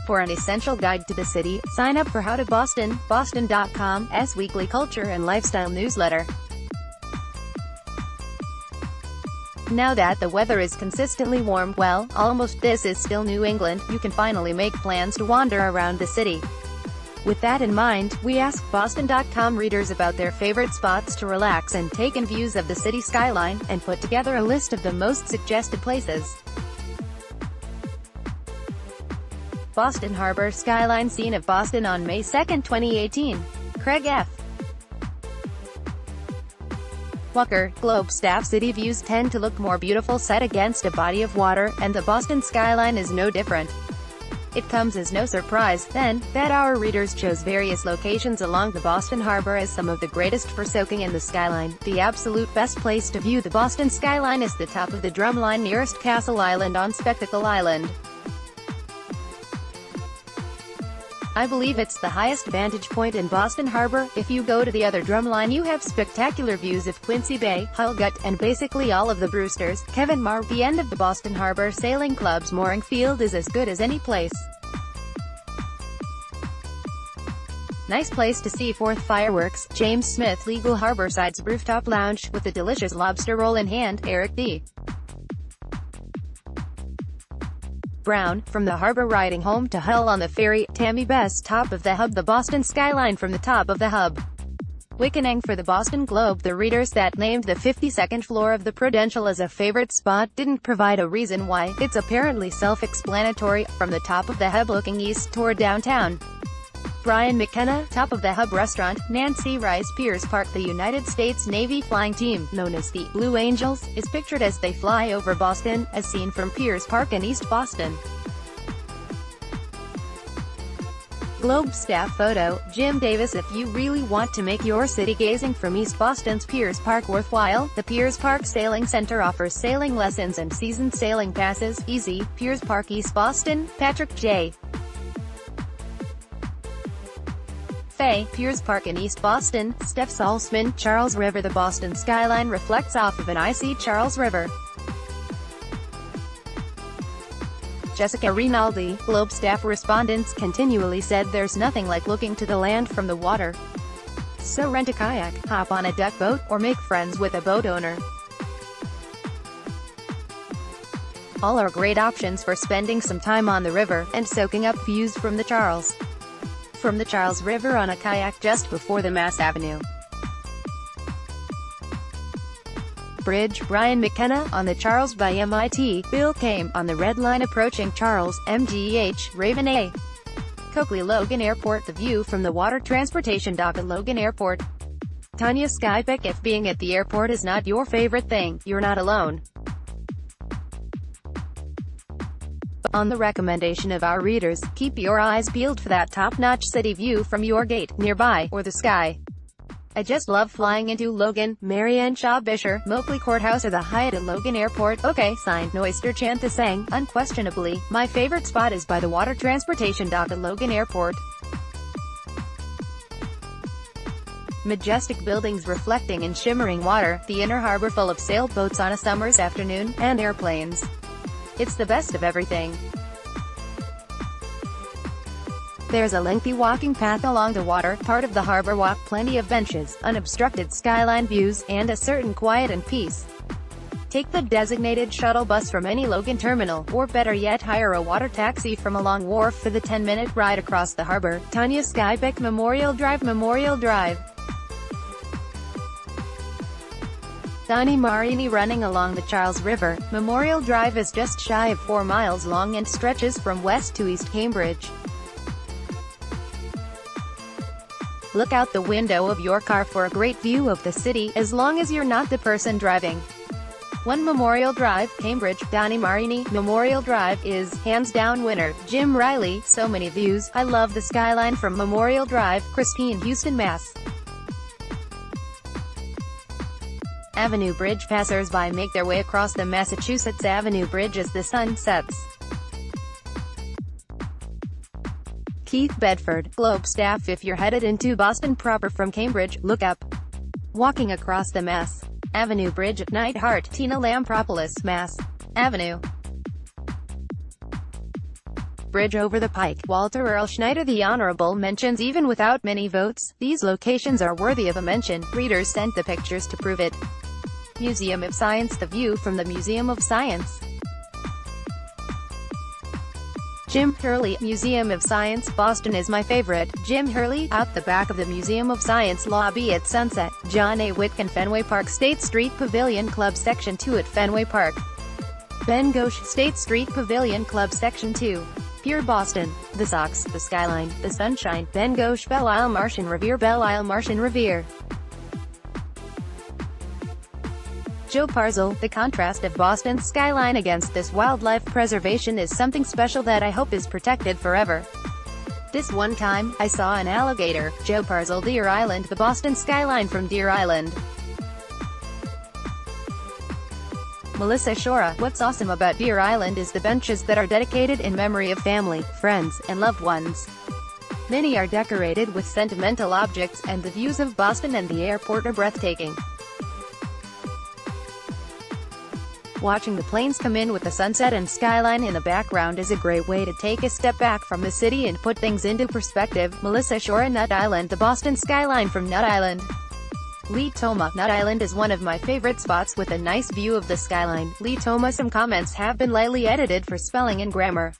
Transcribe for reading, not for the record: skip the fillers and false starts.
For an essential guide to the city, sign up for How to Boston, Boston.com's weekly culture and lifestyle newsletter. Now that the weather is consistently warm, well, almost this is still New England, you can finally make plans to wander around the city. With that in mind, we asked Boston.com readers about their favorite spots to relax and take in views of the city skyline, and put together a list of the most suggested places. Boston Harbor Skyline scene of Boston on May 2, 2018. Craig F. Walker, Globe staff. City views tend to look more beautiful set against a body of water, and the Boston skyline is no different. It comes as no surprise, then, that our readers chose various locations along the Boston Harbor as some of the greatest for soaking in the skyline. The absolute best place to view the Boston skyline is the top of the drumline nearest Castle Island on Spectacle Island. I believe it's the highest vantage point in Boston Harbor. If you go to the other drumline you have spectacular views of Quincy Bay, Hullgut, and basically all of the Brewsters. Kevin Marr. The end of the Boston Harbor Sailing Club's mooring field is as good as any place. Nice place to see 4th fireworks. James Smith. Legal Harborside's rooftop lounge, with a delicious lobster roll in hand. Eric D. Brown. From the harbor riding home to Hull on the ferry. Tammy Best. Top of the Hub. The Boston skyline from the top of the Hub. Wickening. For the Boston Globe, the readers that named the 52nd floor of the Prudential as a favorite spot didn't provide a reason why. It's apparently self-explanatory. From the top of the Hub looking east toward downtown. Brian McKenna. Top of the Hub restaurant. Nancy Rice. Piers Park. The United States Navy flying team, known as the Blue Angels, is pictured as they fly over Boston, as seen from Piers Park in East Boston. Globe staff photo. Jim Davis. If you really want to make your city gazing from East Boston's Piers Park worthwhile, the Piers Park Sailing Center offers sailing lessons and season sailing passes. Easy. Piers Park, East Boston. Patrick J. Fay. Piers Park in East Boston. Steph Salzman. Charles River. The Boston skyline reflects off of an icy Charles River. Jessica Rinaldi. Globe staff respondents continually said there's nothing like looking to the land from the water. So rent a kayak, hop on a duck boat, or make friends with a boat owner. All are great options for spending some time on the river, and soaking up views from the Charles River on a kayak just before the Mass Avenue Bridge. Brian McKenna. On the Charles by MIT. Bill Kame. On the Red Line approaching Charles, MGH. Raven A. Coakley. Logan Airport. The view from the water transportation dock at Logan Airport. Tanya Skybeck. If being at the airport is not your favorite thing, you're not alone. On the recommendation of our readers, keep your eyes peeled for that top-notch city view from your gate, nearby, or the sky. I just love flying into Logan. Marianne Shaw Bisher. Moakley Courthouse or the Hyatt at Logan Airport. Okay, signed Noister Chantha sang. Unquestionably, my favorite spot is by the water transportation dock at Logan Airport. Majestic buildings reflecting in shimmering water, the inner harbor full of sailboats on a summer's afternoon, and airplanes. It's the best of everything. There's a lengthy walking path along the water, part of the harbor walk, plenty of benches, unobstructed skyline views, and a certain quiet and peace. Take the designated shuttle bus from any Logan terminal, or better yet hire a water taxi from a long wharf for the 10-minute ride across the harbor. Tanya Skybeck. Memorial Drive. Memorial Drive. Donnie Marini. Running along the Charles River, Memorial Drive is just shy of 4 miles long and stretches from west to east Cambridge. Look out the window of your car for a great view of the city, as long as you're not the person driving. 1 Memorial Drive, Cambridge. Donnie Marini. Memorial Drive is, hands down winner. Jim Riley. So many views. I love the skyline from Memorial Drive. Christine. Houston, Mass. Avenue Bridge. Passers-by make their way across the Massachusetts Avenue Bridge as the sun sets. Keith Bedford. Globe staff. If you're headed into Boston proper from Cambridge, look up. Walking across the Mass Avenue Bridge at night. Hart. Tina Lampropoulos. Mass Avenue. Bridge over the Pike. Walter Earl Schneider. The honorable mentions even without many votes. These locations are worthy of a mention. Readers sent the pictures to prove it. Museum of Science. The view from the Museum of Science. Jim Hurley. Museum of Science, Boston is my favorite. Jim Hurley, out the back of the Museum of Science lobby at sunset. John A. Whitcomb. Fenway Park. State Street Pavilion Club Section 2 at Fenway Park. Ben Ghosh. State Street Pavilion Club Section 2. Pier Boston. The Sox, the Skyline, the Sunshine. Ben Ghosh. Belle Isle Martian Revere. Belle Isle Martian Revere. Joe Parzel. The contrast of Boston's skyline against this wildlife preservation is something special that I hope is protected forever. This one time, I saw an alligator. Joe Parzel. Deer Island. The Boston skyline from Deer Island. Melissa Shora. What's awesome about Deer Island is the benches that are dedicated in memory of family, friends, and loved ones. Many are decorated with sentimental objects, and the views of Boston and the airport are breathtaking. Watching the planes come in with the sunset and skyline in the background is a great way to take a step back from the city and put things into perspective. Melissa Shora. Nut Island. The Boston skyline from Nut Island. Lee Toma. Nut Island is one of my favorite spots with a nice view of the skyline. Lee Toma. Some comments have been lightly edited for spelling and grammar.